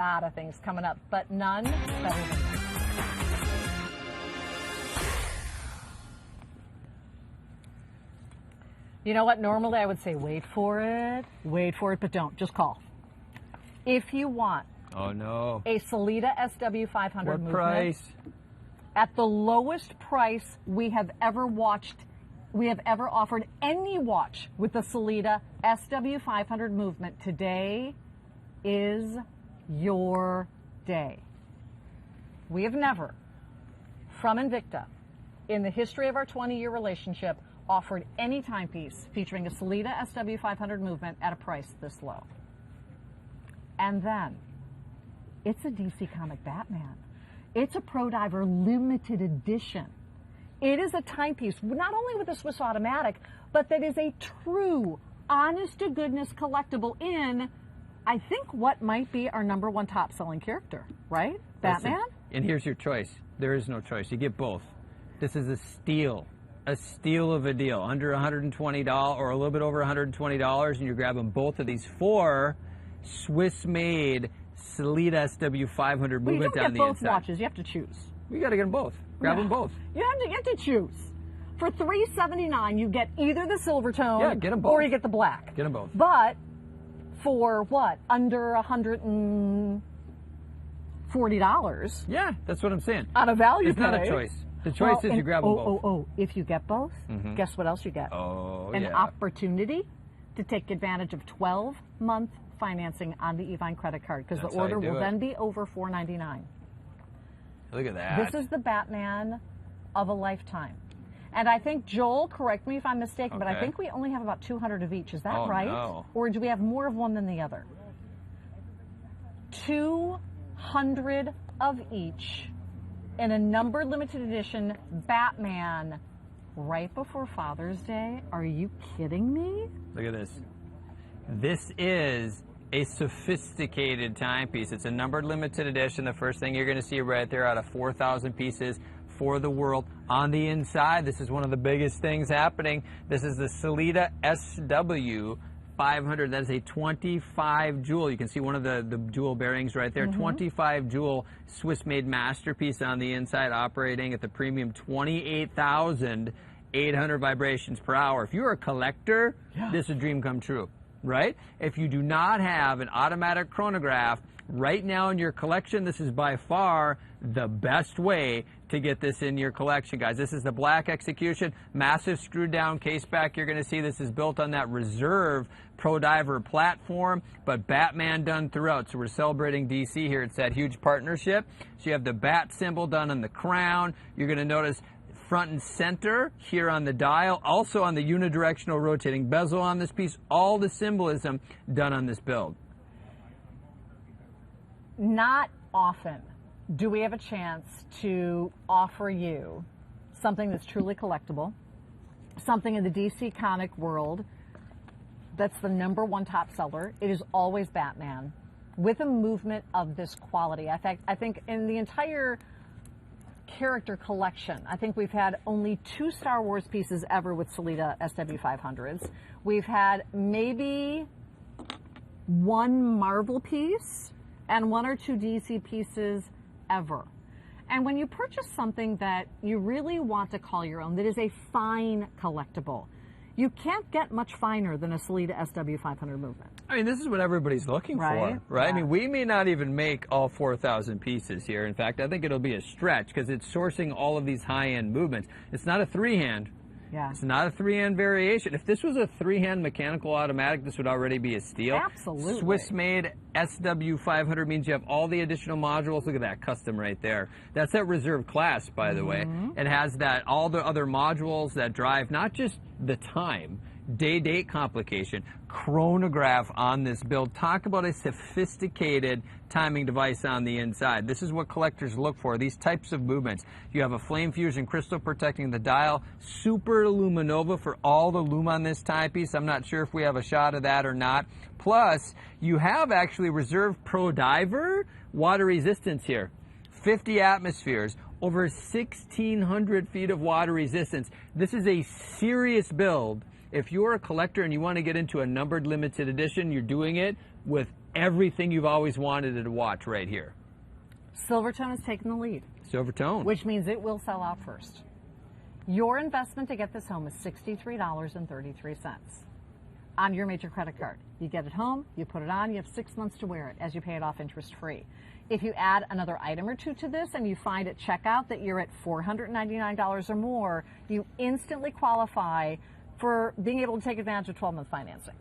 lot of things coming up, but none better than this. You know what? Normally I would say wait for it, but don't. Just call. If you want oh no, a Sellita SW500 what movement price? at the lowest price we have ever offered any watch with the Sellita SW500 movement, today is your day. We have never, from Invicta, in the history of our 20-year relationship, offered any timepiece featuring a Sellita SW500 movement at a price this low. And then, it's a DC Comic Batman. It's a Pro Diver limited edition. It is a timepiece, not only with a Swiss automatic, but that is a true, honest-to-goodness collectible in, I think, what might be our #1 top-selling character, right? Batman? And here's your choice. There is no choice. You get both. This is a steal of a deal. Under $120 or a little bit over $120, and you're grabbing both of these four Swiss-made Sellita SW500 movement on the inside. You don't get both watches. You have to choose. You got to get them both. Grab them both. You have to choose. For $379, you get either the silver tone, yeah, get them both, or you get the black. Get them both. But for what? Under $140? Yeah, that's what I'm saying. On a value It's pay. not a choice. The choice is you grab them both. If you get both, guess what else you get? An opportunity to take advantage of 12-month financing on the Evine credit card, because the order will then be over $499. Look at that. This is the Batman of a lifetime. And I think, Joel, correct me if I'm mistaken, but I think we only have about 200 of each. Is that right? No. Or do we have more of one than the other? 200 of each in a numbered limited edition Batman right before Father's Day. Are you kidding me? Look at this. This is a sophisticated timepiece. It's a numbered limited edition. The first thing you're going to see right there out of 4,000 pieces for the world. On the inside, this is one of the biggest things happening. This is the Sellita SW500. That is a 25 jewel. You can see one of the jewel bearings right there. 25 jewel Swiss-made masterpiece on the inside, operating at the premium 28,800 vibrations per hour. If you're a collector, this is a dream come true. Right? If you do not have an automatic chronograph right now in your collection, this is by far the best way to get this in your collection, guys. This is the black execution, massive screwed down case back. You're going to see this is built on that Reserve Pro Diver platform, but Batman done throughout. So we're celebrating DC here. It's that huge partnership. So you have the bat symbol done on the crown. You're going to notice front and center here on the dial, also on the unidirectional rotating bezel on this piece, all the symbolism done on this build. Not often do we have a chance to offer you something that's truly collectible, something in the DC comic world that's the #1 top seller. It is always Batman with a movement of this quality. In fact, I think in the entire character collection, I think we've had only 2 Star Wars pieces ever with Sellita SW500s. We've had maybe 1 Marvel piece and 1 or 2 DC pieces ever. And when you purchase something that you really want to call your own, that is a fine collectible, you can't get much finer than a Sellita SW500 movement. I mean, this is what everybody's looking for, right? Yeah. I mean, we may not even make all 4,000 pieces here. In fact, I think it'll be a stretch because it's sourcing all of these high-end movements. It's not a 3-hand. Yeah. It's not a 3-hand variation. If this was a 3-hand mechanical automatic, this would already be a steal. Absolutely. Swiss-made SW500 means you have all the additional modules. Look at that custom right there. That's that Reserve class, by the way. It has that all the other modules that drive not just the time, day-date complication, chronograph on this build. Talk about a sophisticated timing device on the inside. This is what collectors look for, these types of movements. You have a flame fusion crystal protecting the dial, super luminova for all the lume on this timepiece. I'm not sure if we have a shot of that or not. Plus, you have actually Reserve Pro Diver water resistance here. 50 atmospheres, over 1,600 feet of water resistance. This is a serious build. If you're a collector and you want to get into a numbered limited edition, you're doing it with everything you've always wanted to watch right here. Silvertone has taken the lead. Silvertone. Which means it will sell out first. Your investment to get this home is $63.33 on your major credit card. You get it home, you put it on, you have 6 months to wear it as you pay it off interest-free. If you add another item or two to this and you find at checkout that you're at $499 or more, you instantly qualify for being able to take advantage of 12-month financing.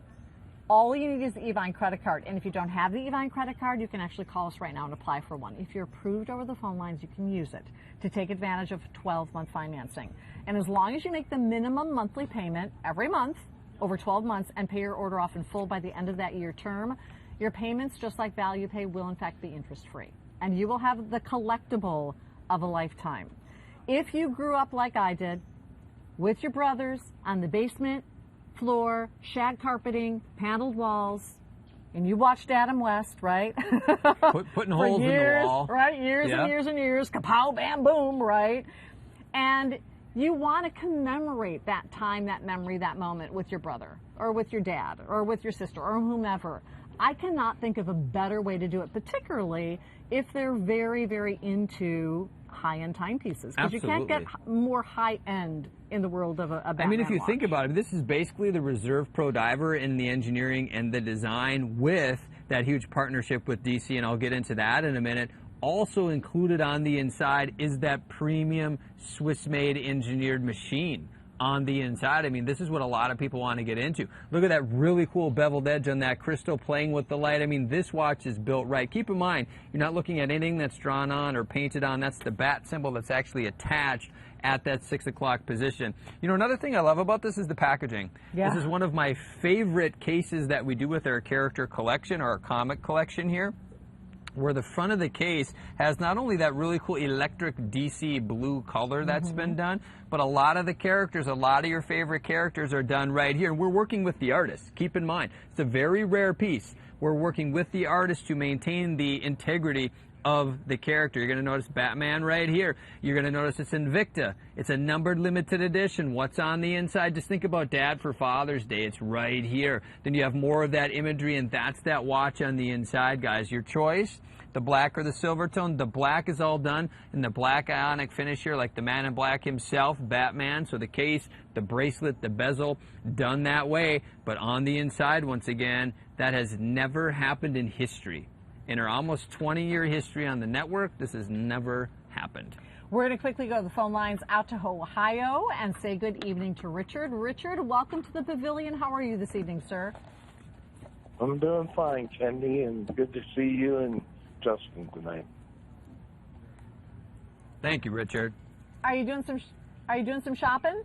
All you need is the Evine credit card. And if you don't have the Evine credit card, you can actually call us right now and apply for one. If you're approved over the phone lines, you can use it to take advantage of 12-month financing. And as long as you make the minimum monthly payment every month over 12 months and pay your order off in full by the end of that year term, your payments, just like Value Pay, will in fact be interest-free. And you will have the collectible of a lifetime. If you grew up like I did, with your brothers on the basement floor, shag carpeting, paneled walls, and you watched Adam West, right? Putting holes years, in the wall. Right, years Yeah. and years and years, kapow, bam, boom, right? And you want to commemorate that time, that memory, that moment with your brother, or with your dad, or with your sister, or whomever. I cannot think of a better way to do it, particularly if they're very, very into high-end timepieces. Because you can't get more high-end in the world of a Batman I mean, if you watch. think about it, this is basically the Reserve Pro Diver in the engineering and the design with that huge partnership with DC, and I'll get into that in a minute. Also included on the inside is that premium Swiss-made engineered machine on the inside. I mean, this is what a lot of people want to get into. Look at that really cool beveled edge on that crystal playing with the light. I mean, this watch is built right. Keep in mind, you're not looking at anything that's drawn on or painted on. That's the bat symbol that's actually attached at that 6 o'clock position. You know, another thing I love about this is the packaging. Yeah. This is one of my favorite cases that we do with our character collection or our comic collection here, where the front of the case has not only that really cool electric DC blue color that's been done, but a lot of the characters, a lot of your favorite characters are done right here. And we're working with the artist. Keep in mind, it's a very rare piece. We're working with the artist to maintain the integrity of the character. You're going to notice Batman right here. You're going to notice it's Invicta. It's a numbered limited edition. What's on the inside? Just think about Dad for Father's Day. It's right here. Then you have more of that imagery, and that's that watch on the inside, guys. Your choice, the black or the silver tone. The black is all done in the black ionic finish here, like the Man in Black himself, Batman. So the case, the bracelet, the bezel, done that way. But on the inside, once again, that has never happened in history. In our almost 20-year history on the network, this has never happened. We're going to quickly go to the phone lines out to Ohio and say good evening to Richard. Richard, welcome to the pavilion. How are you this evening, sir? I'm doing fine, Kendi, and good to see you and Justin tonight. Thank you, Richard. Are you doing some shopping?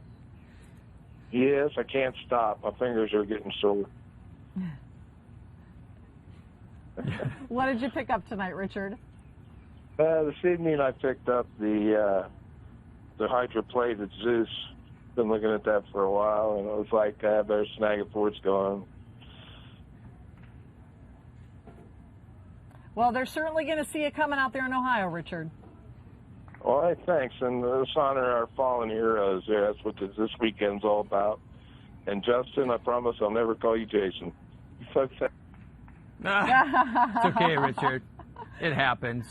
Yes, I can't stop. My fingers are getting sore. What did you pick up tonight, Richard? This evening I picked up the hydroplated Zeus. Been looking at that for a while, and it was like, I better snag it before it's gone. Well, they're certainly going to see it coming out there in Ohio, Richard. All right, thanks. And let's honor our fallen heroes. Yeah, that's what this weekend's all about. And Justin, I promise I'll never call you Jason. It's okay, Richard. It happens.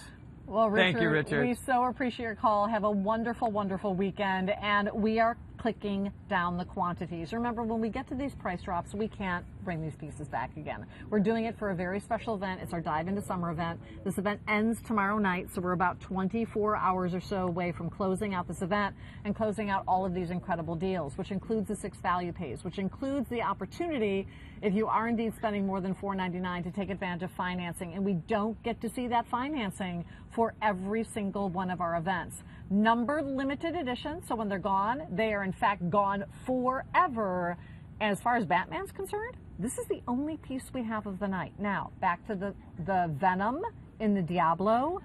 Well, Richard, thank you, Richard. We so appreciate your call. Have a wonderful, wonderful weekend. And we are clicking down the quantities. Remember, when we get to these price drops, we can't bring these pieces back again. We're doing it for a very special event. It's our Dive Into Summer event. This event ends tomorrow night, so we're about 24 hours or so away from closing out this event and closing out all of these incredible deals, which includes the 6 value pays, which includes the opportunity, if you are indeed spending more than $499, to take advantage of financing. And we don't get to see that financing for every single one of our events. Numbered limited editions, so when they're gone, they are in fact gone forever. And as far as Batman's concerned, this is the only piece we have of the night. Now, back to the Venom in the Diablo.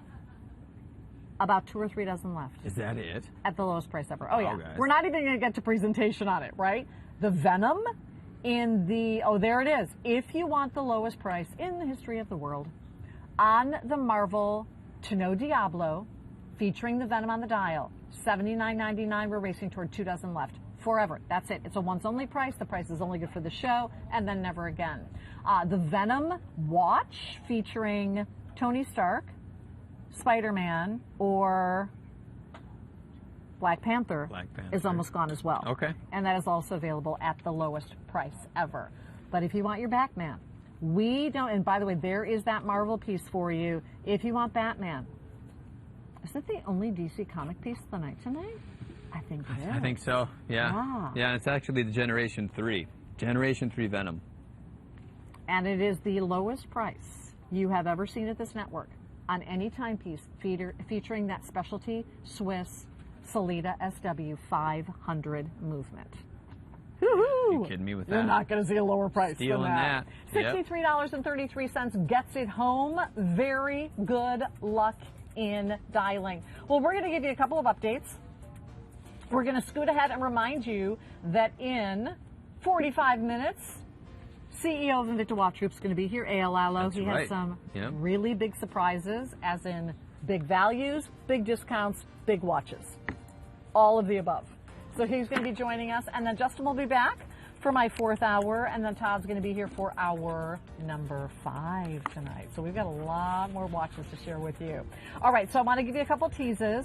About 2 or 3 dozen left. Is that it? At the lowest price ever. Oh, yeah. guys. We're not even going to get to presentation on it, right? The Venom in the, oh, there it is. If you want the lowest price in the history of the world on the Marvel To No Diablo, featuring the Venom on the dial, $79.99. We're racing toward 2 dozen left. forever. That's it. It's a once only price. The price is only good for the show and then never again. The Venom watch featuring Tony Stark, Spider-Man, or Black Panther is almost gone as well. Okay. And that is also available at the lowest price ever. But if you want your Batman, we don't, and by the way, there is that Marvel piece for you. If you want Batman, is it the only DC comic piece of the night tonight? I think it is. I think so, yeah. Ah. Yeah, it's actually the Generation 3. Generation 3 Venom. And it is the lowest price you have ever seen at this network on any timepiece featuring that specialty Swiss Sellita SW 500 movement. You kidding me with that? You're not going to see a lower price Stealing than that. Yep. $63.33 gets it home. Very good luck in dialing. Well, we're going to give you a couple of updates. We're going to scoot ahead and remind you that in 45 minutes, CEO of Invicta Watch Group is going to be here, A.L. Allo. That's he right. has some Yep. really big surprises, as in big values, big discounts, big watches. All of the above. So he's going to be joining us, and then Justin will be back for my 4th hour, and then Todd's going to be here for hour number 5 tonight. So we've got a lot more watches to share with you. All right, so I want to give you a couple teases.